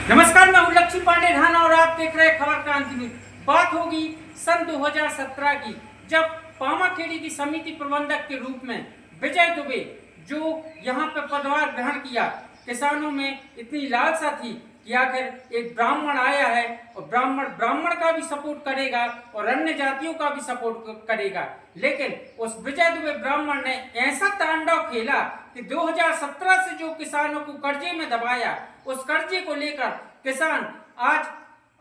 नमस्कार, मैं हूं लक्ष्मी पांडे धाना और आप देख रहे हैं खबर क्रांति न्यूज। बात होगी सन 2017 की, जब पामाखेड़ी की समिति प्रबंधक के रूप में विजय दुबे जो यहां पर पदभार ग्रहण किया, किसानों में इतनी लालसा थी कि आखिर एक ब्राह्मण आया है और ब्राह्मण का भी सपोर्ट करेगा और अन्य जातियों का भी सपोर्ट करेगा। लेकिन उस विजय दुबे ब्राह्मण ने ऐसा तांडव खेला कि 2017 से जो किसानों को कर्जे में दबाया, उस कर्जे को लेकर किसान आज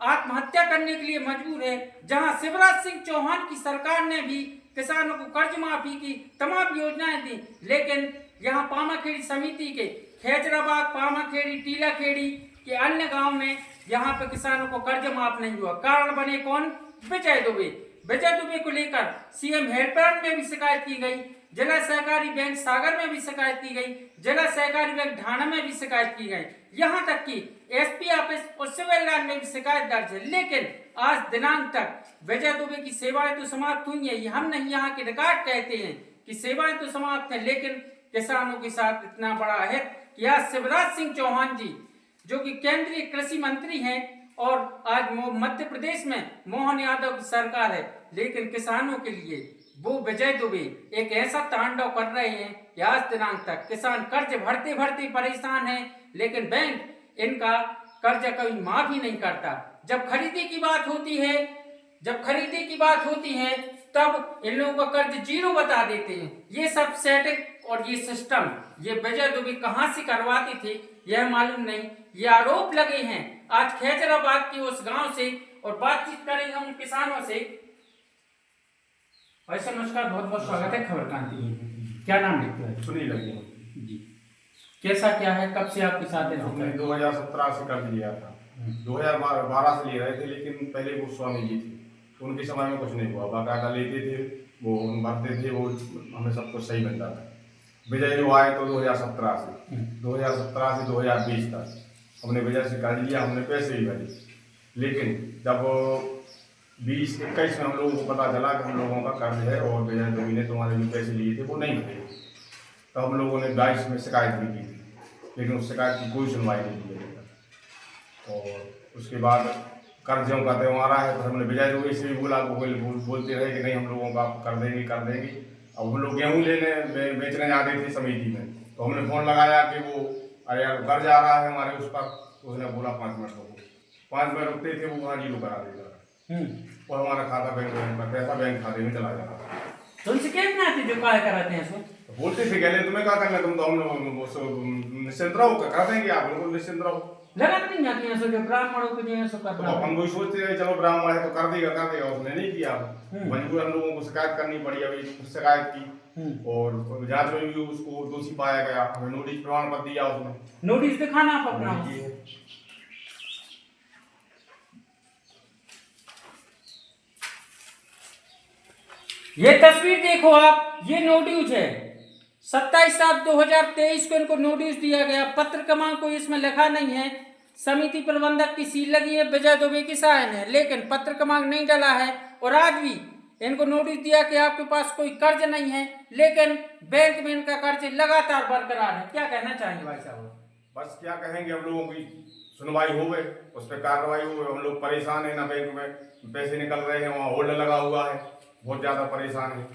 आत्महत्या करने के लिए मजबूर है। जहां शिवराज सिंह चौहान की सरकार ने भी किसानों को कर्ज माफी की तमाम योजनाएं दी, लेकिन यहां पामाखेड़ी समिति के खैजराबाग, पामाखेड़ी, टीलाखेड़ी के अन्य गांव में यहां पे किसानों को कर्ज माफ नहीं हुआ। कारण बने कौन? विजय दुबे। विजय दुबे को लेकर सीएम हेल्पलाइन में भी शिकायत की गई, जिला सहकारी बैंक सागर में भी शिकायत की गई, जिला सहकारी बैंक ढाणा में भी शिकायत की गई, यहाँ तक कि एसपी ऑफिस और सिविल लाइन में भी शिकायत दर्ज है। लेकिन आज दिनांक तक विजय दुबे की सेवाएं तो समाप्त हुई है। हम नहीं, यहाँ के रिकॉर्ड कहते हैं कि सेवाएं तो समाप्त है, लेकिन किसानों के साथ इतना बड़ा अहित कि आज शिवराज सिंह चौहान जी जो कि केंद्रीय कृषि मंत्री हैं और आज मध्य प्रदेश में मोहन यादव की सरकार है, लेकिन किसानों के लिए वो विजय दुबे एक ऐसा तांडव कर रहे हैं कि आज दिनांक तक किसान कर्ज भरते भरते परेशान हैं, लेकिन बैंक इनका कर्ज कभी माफ ही नहीं करता। जब खरीदी की बात होती है तब इन लोगों का कर्ज जीरो बता देते हैं। ये सब सेटिंग और ये सिस्टम ये विजय दुबे कहां से करवाते थे यह मालूम नहीं। ये आरोप लगे हैं आज खैजराबाद के उस गांव से, और बातचीत करेंगे हम किसानों से। भाई नमस्कार, बहुत बहुत स्वागत है खबर क्रांति में। क्या नाम लिखते हैं? सुनील जी। कैसा क्या है, कब से आपके साथ है? हमने 2017 से कर्ज लिया था, 2012 से ले रहे थे, लेकिन पहले वो स्वामी जी थे तो उनके समय में कुछ नहीं हुआ। बाकायदा लेते थे, वो भरते थे, वो हमें सब कुछ सही मिलता था। विजय जो आए तो 2017 से 2020 तक हमने विजय से कर्ज लिया, हमने पैसे भी भरे। लेकिन जब 2021 में हम लोगों को पता चला कि हम लोगों का कर्ज है और विजय दुबे ने तुम्हारे जो पैसे लिए थे वो नहीं भरे, तो हम लोगों ने 22 में शिकायत भी की थी, लेकिन उस शिकायत की कोई सुनवाई नहीं की गई। और उसके बाद कर्जों का त्यौहार है तो हमने विजय दुबे से भी बोला, वो बोलते रहे कि नहीं हम लोगों का कर देंगे। अब हम लोग गेहूँ बेचने जाते थे समिति में, तो हमने फ़ोन लगाया कि वो अरे यार कर्ज आ रहा है हमारे उस पर, तो उसने बोला 5 मिनट रुको। 5 मिनट रुकते थे, वो वहाँ जीरो करा देता था और हमारा खाता बैंक में पैसा बैंक खाते में चला जाता था। तो उनसे कहना है जो क्या कराते हैं सो बोलते थे कहले तुम्हें क्या करना, तुम तो हम लोग निश्चिंत रहो, कर देंगे आप लोग, निश्चिंत रहो। लगा नहीं जाती है सो जो ब्राह्मणों को जो है सो करना। तो हम वही सोचते रहे चलो ब्राह्मण है तो कर देगा, उसने नहीं किया। मजबूर हम लोगों को शिकायत करनी पड़ी। अभी शिकायत की और जांच में भी उसको दोषी पाया गया, हमें नोटिस प्रमाण पत्र दिया, उसने नोटिस दिखाना आप अपना। ये तस्वीर देखो आप, ये नोटिस है 27/7/2023 को इनको नोटिस दिया गया। पत्र क्रमांक को इसमें लिखा नहीं है, समिति प्रबंधक की सील लगी है, विजय दुबे की साइन है, लेकिन पत्र क्रमांक नहीं डाला है। और आज भी इनको नोटिस दिया कि आपके पास कोई कर्ज नहीं है, लेकिन बैंक में इनका कर्ज लगातार बरकरार है। क्या कहना चाहेंगे भाई साहब? बस क्या कहेंगे, हम लोगों की सुनवाई हो गई, उस पर कार्रवाई हो गई। हम लोग परेशान है ना, बैंक में पैसे निकल रहे हैं, वहाँ होल्ड लगा हुआ है, बहुत ज़्यादा परेशान है।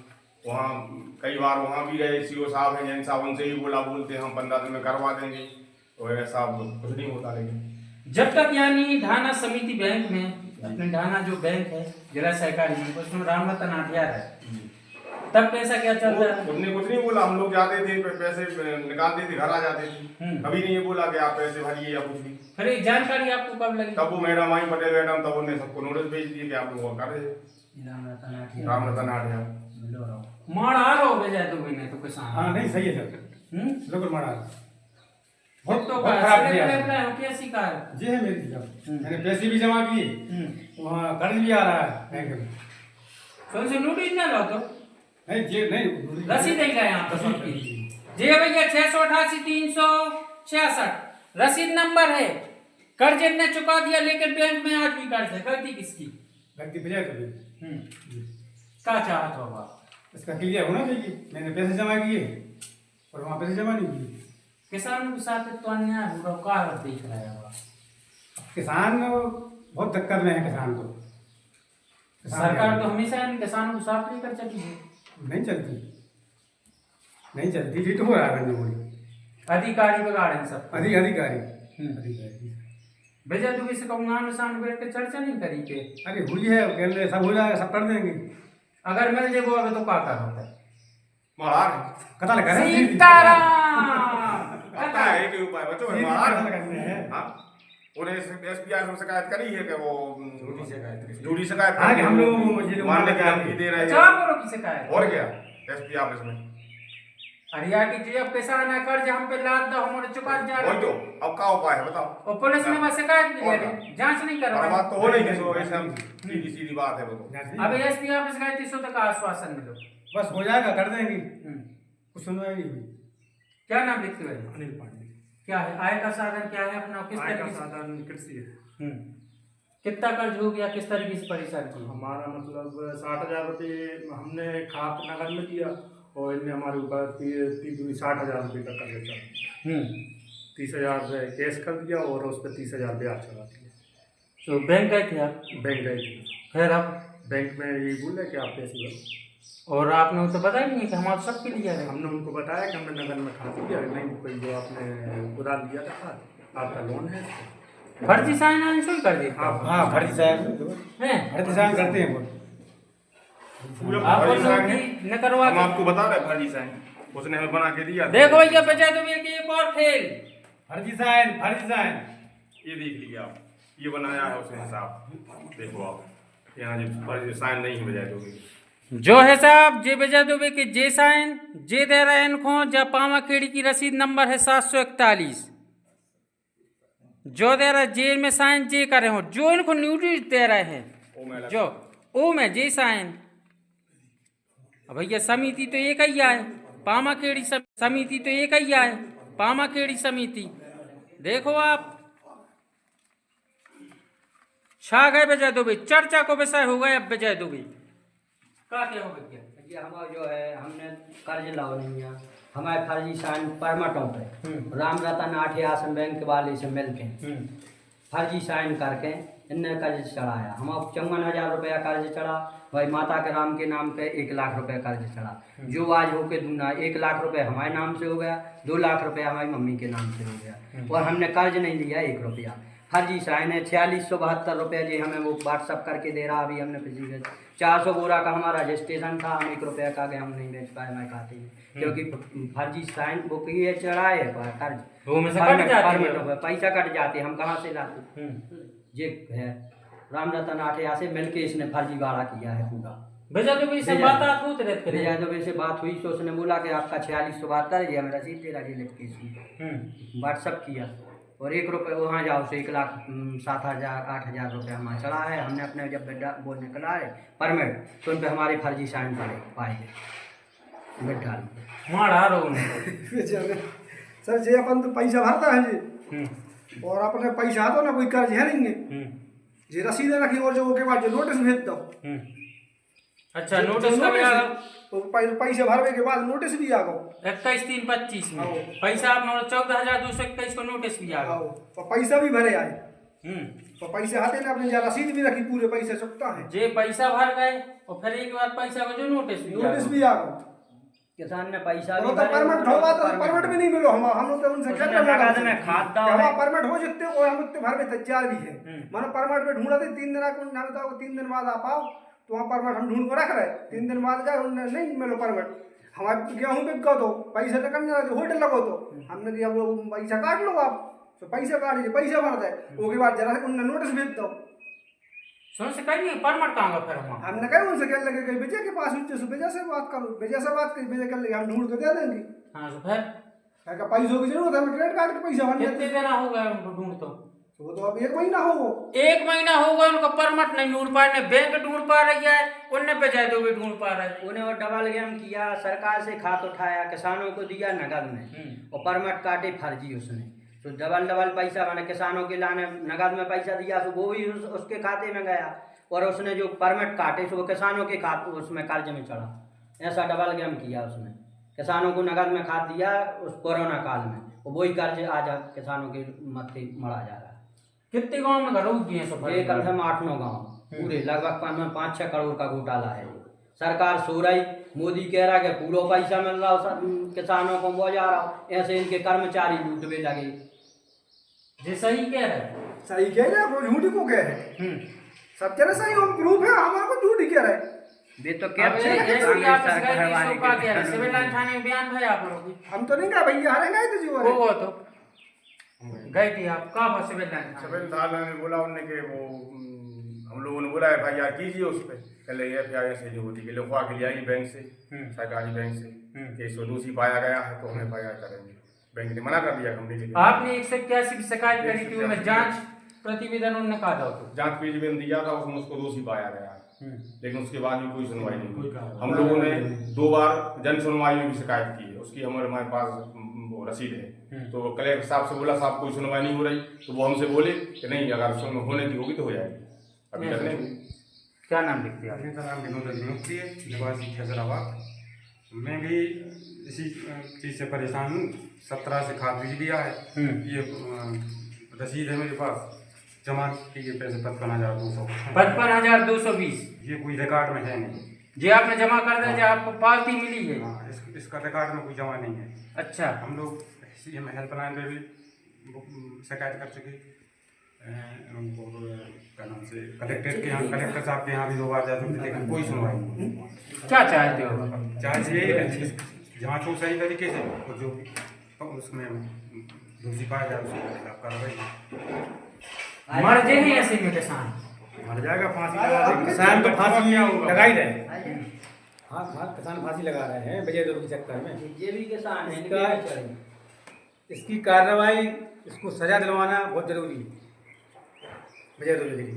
वहाँ कई बार वहाँ भी गए, सीओ साहब हैं जैन साहब, उनसे ही बोलते हैं हम 15 दिन में करवा देंगे, तो ऐसा कुछ नहीं होता। लेकिन जब तक यानी ढाना समिति बैंक में, अपने ढाना जो बैंक है जिला सहकारी बैंक, उसमें रामरतन आठियार है, तब पैसा क्या चल रहा है? उन्होंने कुछ नहीं बोला। हम लोग जाते थे, पैसे निकालते थे, घर आ जाते थे, कभी नहीं बोला कि आप पैसे भरिए या कुछ भी। फिर ये जानकारी आपको कब लगी? तब वो मैडम आई, पटेल मैडम, तब उन्होंने सबको नोटिस भेज दिए कि आप लोग कर रहे रामरतन आठियार मार आ रहा हो विजय दुबे ने तो किसान। हाँ नहीं सही है सर, बिल्कुल मारा बहुत तो कैसी का है जी है मेरी तरफ। मैंने पैसे भी जमा किए, वहाँ कर्ज भी आ रहा है बैंक में। तो उनसे नोटिस ना लो तो नहीं जी, नहीं रसीद नहीं लाए आप तो जी भैया 688-366 रसीद नंबर है। कर्ज ने चुका दिया, लेकिन बैंक में आज भी कर्ज है। गलती किसकी? गलती विजय दुबे। क्या चाहत होगा? इसका क्लियर होना चाहिए। मैंने पैसे जमा किए और वहाँ पैसे जमा नहीं किए। किसानों के साथ तो अन्याय हो रहा, क्या देख रहा है? किसान बहुत दिक्कत में है किसान तो। सरकार तो हमेशा इन किसानों को साथ लेकर चली है। नहीं चलती, नहीं चलती जी, तो हो रहा है गंदगी। अधिकारी बिगाड़े हैं सब। अधिकारी विजय दुबे से कहूँगा निशान बैठ के चर्चा नहीं करी के। अरे हुई है, कह रहे सब हो जाएगा, सब कर देंगे। अगर मिल जाए वो अभी तो क्या कर होता है। महाराज कतल करें सीताराम पता है एक ही उपाय बच्चों में महाराज करने हैं। हाँ उन्हें एसपीआर से शिकायत करी है कि वो झूठी शिकायत हाँ, कि हम लोग मारने की धमकी दे रहे चाह हैं करो की शिकायत। और क्या एसपी ऑफिस में हरिया की जी अब किसान है कर्ज हम पे लाद दो हमारे चुका जा वही तो अब क्या उपाय है बताओ। और पुलिस ने बस शिकायत भी ले ली, जांच नहीं कर और रहा। बात तो हो नहीं किसी को ऐसे हम सीधी सीधी बात है वो तो। अब एसपी ऑफिस गए 300 तक का आश्वासन मिलो। बस हो जाएगा, कर देंगे। कुछ सुनवाई नहीं हुई। क्या नाम लिखते हुए? अनिल पांडे। क्या है आय का साधन, क्या है अपना, किस आय का तरीके से? साधन कृषि है। कितना कर्ज हो गया, किस तरीके से परेशान की? हमारा मतलब 60,000 रुपये हमने खात नगद में किया और इनने हमारे ऊपर 60,000 रुपये का कर्ज चढ़ा। 30,000 कैश कर दिया और उस पर 30,000 ब्याज चढ़ा दिया। तो बैंक गए थे आप? बैंक गए थे, फिर आप बैंक में यही बोले कि आप पैसे भरो। और आपने उनको बताया नहीं कि हमारे सबके लिए है? हमने उनको बताया कि हमने नगद में खात दिया, नहीं कोई जो आपने उधार लिया था खात आपका लोन है। फर्जी साइन आंसर कर दिया। हाँ, फर्जी साहब हैं? फर्जी साहब करते हैं वो। आप फर्जी लोग साइन की न करवा हम के- आपको बता रहे फर्जी साइन उसने हमें बना के दिया। देखो भैया बचा दो कि एक और खेल। फर्जी साइन ये देख लीजिए आप, ये बनाया है उसने हिसाब, देखो आप यहाँ जो फर्जी साइन नहीं है बजाय दोगे जो है साहब जे बजा दोगे कि जे साइन जे दे रहे हैं इनको जा पामा खेड़ी की रसीद नंबर है 741। जो दे रहा जे में साइन जे कर रहे हो, जो इनको न्यूट्रिट दे रहे हैं जो ओ में जे साइन। अब भैया समिति तो एक ही है, पामा खेड़ी समिति तो एक ही है, पामा खेड़ी समिति। देखो आप छा गए बजा दोगे, चर्चा को विषय हो गए। अब बजा दोगे क्या क्या हो गया? ये हमारा जो है हमने कर्ज लाओ नहीं है, हमारे फर्जी साइन परमटों पे राम रतन आठे आसन बैंक वाले से मिलके फर्जी साइन करके इनने कर्ज चढ़ाया। हमारा 54,000 रुपया कर्ज चढ़ा, भाई माता के राम के नाम पे 1 लाख रुपया कर्ज चढ़ा। जो आज होके दूना 1 लाख रुपये हमारे नाम से हो गया, 2 लाख रुपया हमारी मम्मी के नाम से हो गया और हमने कर्ज नहीं लिया 1 रुपया। फर्जी साइन है 4672 रुपये जी हमें वो व्हाट्सअप करके दे रहा। अभी हमने पिछली 400 बोरा का हमारा रजिस्ट्रेशन था, हम 1 रुपया का गेहूँ नहीं बेच पाए हमारे खाते में, क्योंकि फर्जी साइन बुक ही चढ़ाए कर्ज वो में से कट जाती है। पैसा कट जाते, हम कहाँ से लाते? ये है राम रतन आठिया से मिलके इसने फर्जी वाड़ा किया है पूरा। भैया तो इससे बात आखूत रहते हैं। विजय दुबे से बात हुई तो उसने बोला कि आपका 4672 है, हमें रसीद दे रहा लिख के इसने व्हाट्सअप किया और 1 रुपये वहाँ जाओ से 1,07,000 8,000 रुपये हमारा चढ़ा है। हमने अपने जब बेटा वो निकला है परमिट तो उन पर हमारे फर्जी साइन पड़े पाए बेटा मारा रो उनको। सर जी अपन तो पैसा भरता है जी और अपने पैसा तो ना कोई कर्ज है नहीं है जी, रसीदें रखी और जो के बाद जो नोटिस भेज दो। अच्छा नोटिस कब आएगा? पैसे भरने के बाद नोटिस भी आ गो 21/3/25 में पैसा आप 14,221 को नोटिस भी आ गया। और पैसा भी भरे आए तो पैसे आते ना अपने जहाँ रसीद भी रखी पूरे पैसे चुकता है जे पैसा भर गए और फिर एक बार पैसा को जो नोटिस भी आ गो। किसान ने पैसा तो परमिट होगा तो परमिट भी नहीं मिलो हम लोग तो उनसे क्या करना में खाता हमारा परमिट हो जितने और हम उतने भर में तैयार भी है। मानो परमिट में ढूंढा थे 3 दिन आपको ना बताओ 3 दिन बाद आप आओ तो वहाँ परमिट हम ढूंढ को रख रहे 3 दिन बाद जाए नहीं मिलो परमिट। हमारे गेहूँ बिक गो तो पैसा तो करने होटल लगो तो हमने दिया लोग पैसा काट लो आप तो पैसा काट लीजिए पैसा भर दे उसके बाद जरा उनने नोटिस भेज दो। सुन से कहीं परमिट कहाँ फिर हमने कहा उनसे कह लगे कि विजय के पास विजय से बात करो, विजय से बात करी विजय कर लगे हम ढूंढ के दे देंगे। हाँ तो फिर क्या पैसों की जरूरत है, क्रेडिट कार्ड के पैसा बन कितने देना होगा उनको ढूंढ तो वो तो अब 1 महीना हो वो 1 महीना होगा उनको परमिट नहीं ढूंढ पा रहे, बैंक ढूंढ पा रही है उनने बजाय दो भी ढूंढ पा रहे। उन्हें और डबल गेम किया, सरकार से खात उठाया, किसानों को दिया नगद में और परमिट काटे फर्जी उसने तो डबल पैसा मैंने किसानों के लाने नगद में पैसा दिया तो वो भी उसके खाते में गया और उसने जो परमिट काटे तो वो किसानों के खाते उसमें कर्ज में चढ़ा। ऐसा डबल गेम किया उसने, किसानों को नगद में खाद दिया उस कोरोना काल में और वही कर्ज आज किसानों के मत्थे मरा जा रहा है। कितने गांव में घर उगी हैं सब? ये कम से कम 8-9 गाँव पूरे लगभग 5-6 करोड़ का घोटाला है। सरकार सो रही, मोदी कह रहा है कि पूरा पैसा मिल रहा हो किसानों को, वो जा रहा हो, ऐसे इनके कर्मचारी लूटने लगे। जे सही कह रहे हैं। सही कह रहे हैं, वो झूठी को कह रहे हैं। सब कह रहे सही, हम प्रूफ है, हमारे को झूठी कह रहे हैं। वे तो अब क्या ये एसपी ऑफिस गए थे, इसको क्या कह रहे? सिविल लाइन थाने में बयान भैया आप लोग? हम तो नहीं कहा भैया, हरे गए थे जीवन वो तो गए थे आप, कब सिविल लाइन थाने? सिविल थाने में बोला उन्होंने कि वो हम लोगों ने बोला FIR कीजिए उस पर, पहले FIR से जो होती है लिखवा के लिए आई बैंक से, सरकारी बैंक से कि इसको दोषी पाया गया है तो हम FIR करेंगे। बैंक ने मना कर दिया, हम नहीं लिखेंगे। आपने 181 की शिकायत करी थी, उसमें जांच प्रतिवेदन उन्होंने कहा था, तो जांच प्रतिवेदन दिया था, उसमें उसको दोषी पाया गया, लेकिन उसके बाद भी कोई सुनवाई नहीं हुई। हम लोगों ने 2 बार जन सुनवाई में भी शिकायत की है, उसकी हमारे पास वो रसीद है। तो कलेक्टर साहब से बोला, साहब कोई सुनवाई नहीं हो रही, तो वो हमसे बोले कि नहीं, अगर होने की होगी तो हो जाएगी, अभी तक नहीं हुई। क्या नाम लिखते हैं? मेरा नाम विनोद अग्निहोत्री है, निवासी खैजराबाद। मैं भी इसी चीज़ से परेशान हूँ। 17 से खाद बीज लिया है, ये रसीद है मेरे पास, जमा किए पैसे 55,200। 55,220 ये कोई रिकॉर्ड में है नहीं। जी आपने जमा कर दिया, आपको पावती मिली है? हाँ, इसका रिकॉर्ड में कोई जमा नहीं है। अच्छा, हम लोग CM हेल्पलाइन पे भी शिकायत कर चुके, उनको क्या नाम से कलेक्टर के यहाँ, कलेक्टर साहब के यहाँ भी 2 बार जा चुके, लेकिन कोई सुनवाई नहीं। क्या चाहते हो? चाहे ये जाँच हो सही तरीके से, और जो उसमें दोषी पाया जाए उसके खिलाफ कार्रवाई। मर जे हैं ऐसे में किसान? मर जाएगा, फांसी लगा देंगे। किसान तो फांसी लगा ही रहे। हाँ किसान फांसी लगा रहे हैं विजय दुबे के चक्कर में। ये भी किसान है, इसकी कार्रवाई, इसको सजा दिलवाना बहुत जरूरी है विजय दुबे के लिए।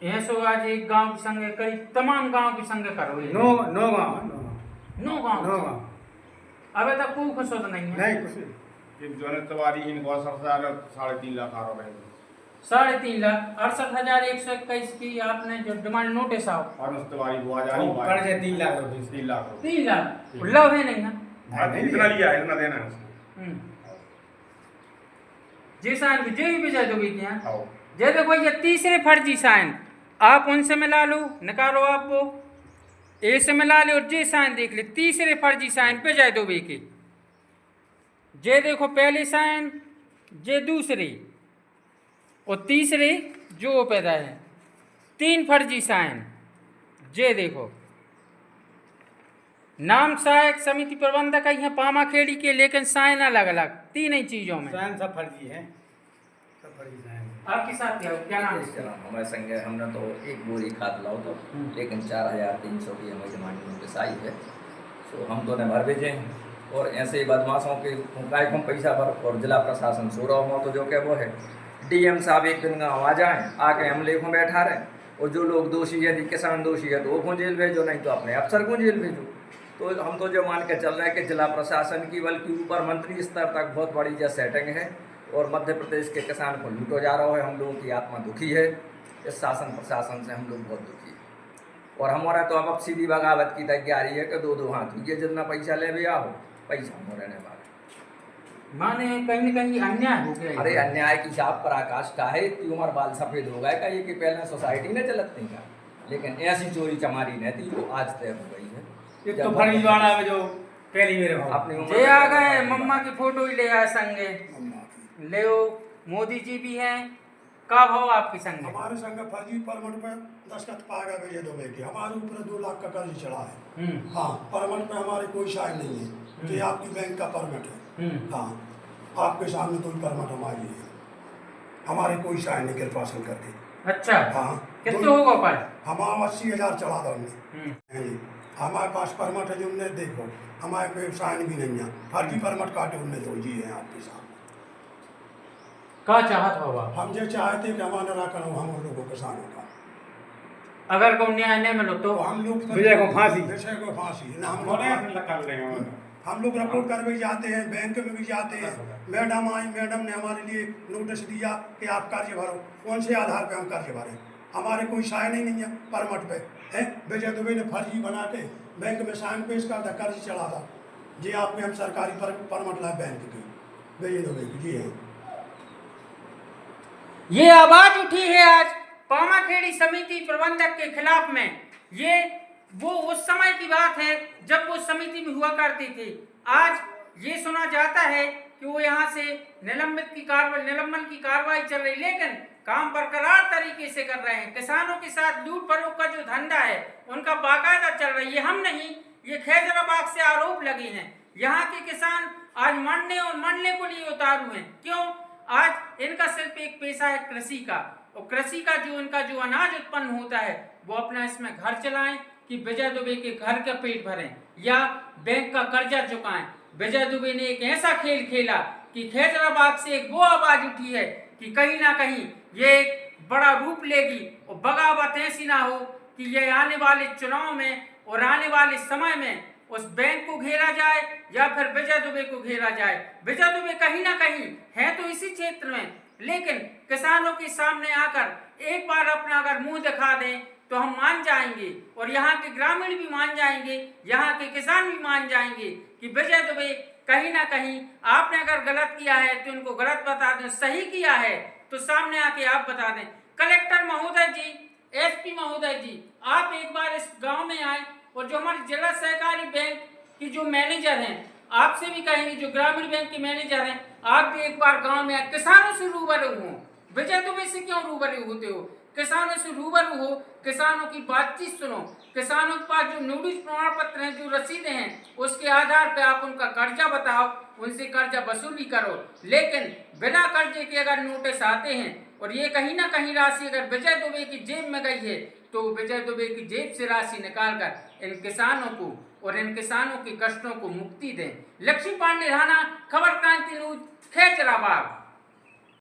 यहाँ सो आज एक गांव की संग कई तमाम गांव की संग करो ये। 9 गाँव अबे तक कोई खुश तो नहीं है? नहीं कुछ नहीं। एक जो है तवारी इनको 3.5 लाख आ रहा है, 3.5 लाख 68,121 की आपने जो डिमांड नोटिस आओ, और उस तवारी को आज आ नहीं कर्ज पाया। है 3 लाख रुपए। 3 लाख 3 लाख लव है नहीं ना? इतना लिया है, इतना देना है उसको। जी साइन की जे विजय दुबे की हैं, आओ जे देखो ये तीसरे फर्जी साइन, आप उनसे मिला लो, निकालो आप वो ए से मिला ले, और जे साइन देख ले, तीसरे फर्जी साइन विजय दुबे के। जे देखो पहले साइन, जे दूसरे, और तीसरे जो पैदा है, 3 फर्जी साइन। जे देखो नाम सहायक समिति प्रबंधक है यहाँ पामाखेड़ी के, लेकिन साइन अलग अलग, 3 ही चीजों में। साइन सब फर्जी है, सब फर्जी साइन। आपके साथ क्या नाम है? हमारे संग हमने तो 1 बोरी खाद लाओ तो, लेकिन 4,300 की हमें डिमांड नोटिस आई है। तो हम तो ने भर भेजे हैं, और ऐसे ही बदमाशों के काय कम पैसा भर, और जिला प्रशासन सो रहा हो तो जो क्या वो है DM साहब एक दिन गाँव आ जाएँ, आके हम लेखों बैठा रहे, और जो लोग दोषी है, यदि किसान दोषी है तो वो को जेल भेजो, नहीं तो अपने अफसर को जेल भेजो। तो हम तो जो मान के चल रहे हैं कि जिला प्रशासन की बल्कि ऊपर मंत्री स्तर तक बहुत बड़ी जो सेटिंग है, और मध्य प्रदेश के किसान को लूटो जा रहा है। हम लोगों की आत्मा दुखी है, इस शासन प्रशासन से हम लोग बहुत दुखी है। और हमारा तो अब सीधी बगावत की तैयारी है कि 2-2 हाथ ये जितना पैसा ले भी आओ, पैसा हम रहने वाले। माने कहीं न कहीं अन्याय हो गया। अरे अन्याय की छाप पराकाष्ठा है, इतनी उम्र बाल सफ़ेद हो गए का ये कि पहले सोसाइटी में चलती का, लेकिन ऐसी चोरी चमारी नहीं थी जो आज तय हो गई है। ये तो फर्जीवाड़ा में जो पहली मेरे भाव अपनी जे आ गए मम्मा की फोटो ही ले आए संगे, ले मोदी जी भी हैं, कब हो आपकी संग? हमारे संग फर्जी परमट पे दस्तखत पाएगा विजय दुबे की, हमारे ऊपर 2 लाख का कर्ज चढ़ा है। हाँ, परमट पे हमारे कोई शायद नहीं है, ये आपकी बैंक का परमट है। हाँ, आपके सामने कोई परमट हमारी है, हमारे कोई शायद नहीं कृपासन करके। अच्छा, हाँ, कितने होगा पाए? हमारा 80,000 चढ़ा था उनने। हमारे पास परमट है जो उनने, देखो हमारे कोई साइन भी नहीं है, फर्जी परमट काटे उनने तो जी है आपके सामने। क्या चाहत होगा? हम ये चाहते कि हमारा निराकरण हो हम लोगों किसानों का। अगर को न्याय नहीं मिलो तो हम लोग विजय को फांसी, विजय को फांसी ना, हम लोग रिपोर्ट कर भी जाते हैं, बैंक में भी जाते हैं। मैडम आई, मैडम ने हमारे लिए नोटिस दिया कि आप कर्ज भरो, कौन से आधार पे हम कर्ज भरें? हमारे कोई साइन ही नहीं है परमट पे है। विजय दुबे ने फर्जी बना के बैंक में साइन पेश कर था, कर्ज चढ़ा था। जी आपके हम सरकारी परमट लाए बैंक की, विजय दुबे की जी है। ये आवाज उठी है आज पामाखेड़ी समिति प्रबंधक के खिलाफ में। ये वो उस समय की बात है जब वो समिति में हुआ करती थी। आज ये सुना जाता है कि वो यहाँ से निलंबन की कार्रवाई चल रही, लेकिन काम बरकरार तरीके से कर रहे हैं। किसानों के साथ लूट फरोख का जो धंधा है उनका बाकायदा चल रही है। हम नहीं, ये खैजराबाद से आरोप लगे हैं। यहाँ के किसान आज मरने को लिए उतारू हैं। क्यों? आज इनका सिर्फ एक पेशा है कृषि का, और कृषि का जो अनाज उत्पन्न होता है वो अपना इसमें घर चलाएं कि विजय दुबे के घर का पेट भरें या बैंक का कर्जा चुकाएं। विजय दुबे ने एक ऐसा खेल खेला कि खैजराबाद से एक वो आवाज उठी है कि कहीं ना कहीं ये एक बड़ा रूप लेगी और बगावत ऐसी ना हो कि ये आने वाले चुनाव में और आने वाले समय में उस बैंक को घेरा जाए या फिर विजय दुबे को घेरा जाए। विजय दुबे कहीं ना कहीं है तो इसी क्षेत्र में, लेकिन किसानों के सामने आकर एक बार अपना अगर मुंह दिखा दें तो हम मान जाएंगे, और यहाँ के ग्रामीण भी मान जाएंगे, यहाँ के किसान भी मान जाएंगे कि विजय दुबे कहीं ना कहीं आपने अगर गलत किया है तो उनको गलत बता दें, सही किया है तो सामने आके आप बता दें। कलेक्टर महोदय जी, एसपी महोदय जी, आप एक बार इस गांव में आए और जो हमारे जिला सहकारी बैंक की जो मैनेजर हैं, आपसे भी कहेंगे जो ग्रामीण बैंक के मैनेजर हैं, आप भी एक बार गांव में आए, किसानों से रूबरू हो। विजय दुबे से क्यों रूबरू होते हो? किसानों से रूबरू हो, किसानों की बातचीत सुनो, किसानों के पास जो नोटिस प्रमाण पत्र हैं, जो रसीदें हैं, उसके आधार पर आप उनका कर्जा बताओ, उनसे कर्जा वसूली करो। लेकिन बिना कर्जे के अगर नोटिस आते हैं और ये कहीं ना कहीं राशि अगर विजय दुबे की जेब में गई है तो विजय दुबे की जेब से राशि निकालकर इन किसानों को और इन किसानों के कष्टों को मुक्ति दें। लक्ष्मी पांडे राणा, खबर क्रांति न्यूज, खैजराबाद।